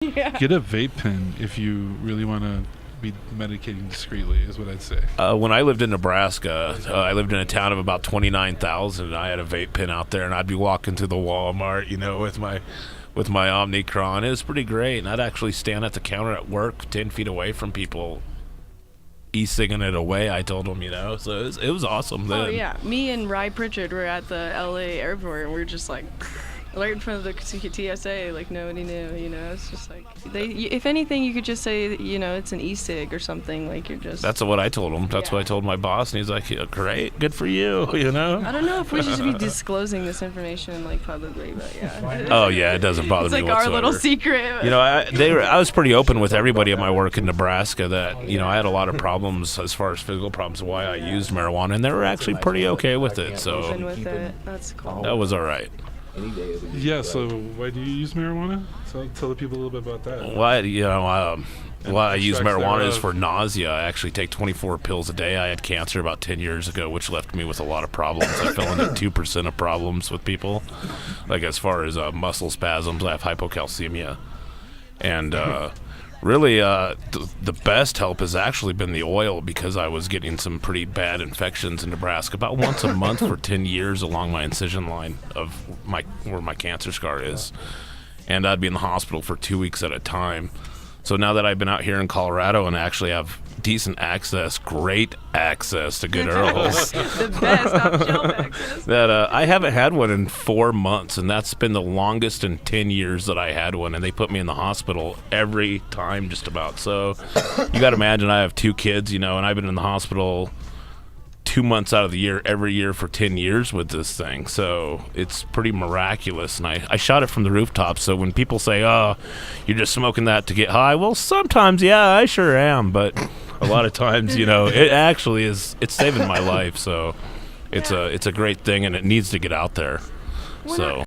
Yeah. Get a vape pen if you really want to be medicating discreetly, is what I'd say. When I lived in Nebraska, I lived in a town of about 29,000, and I had a vape pen out there, and I'd be walking to the Walmart, with my Omnicron. It was pretty great, and I'd actually stand at the counter at work 10 feet away from people e-cigging it away, I told them, so it was awesome then. Oh, yeah. Me and Rye Pritchard were at the L.A. airport, and we were just like, right in front of the TSA, like nobody knew, It's just like, if anything, you could just say, it's an e-cig or something, like you're just... That's what I told him. That's what I told my boss, and he's like, yeah, great, good for you, I don't know if we should be disclosing this information, like, publicly, but yeah. Oh, yeah, it doesn't bother me whatsoever. It's whatsoever. like our little secret. I was pretty open with everybody at my work in Nebraska that, I had a lot of problems as far as physical problems, why I used marijuana, and they were actually pretty okay with it, so... Open with it. That's cool. That was all right. Yeah, so why do you use marijuana? Tell the people a little bit about that. Why I use marijuana is for nausea. I actually take 24 pills a day. I had cancer about 10 years ago, which left me with a lot of problems. I fell into 2% of problems with people. Like as far as muscle spasms, I have hypocalcemia. And really, the best help has actually been the oil, because I was getting some pretty bad infections in Nebraska about once a month for 10 years along my incision line of where my cancer scar is. And I'd be in the hospital for 2 weeks at a time. So now that I've been out here in Colorado and actually have decent access, great access to good Earls. The best off-shelf access. That I haven't had one in 4 months, and that's been the longest in 10 years that I had one, and they put me in the hospital every time just about. So you got to imagine I have 2 kids, and I've been in the hospital 2 months out of the year every year for 10 years with this thing. So it's pretty miraculous, and I shot it from the rooftop. So when people say, oh, you're just smoking that to get high, well, sometimes, yeah, I sure am, but a lot of times, it actually is, it's saving my life. So it's a great thing, and it needs to get out there. So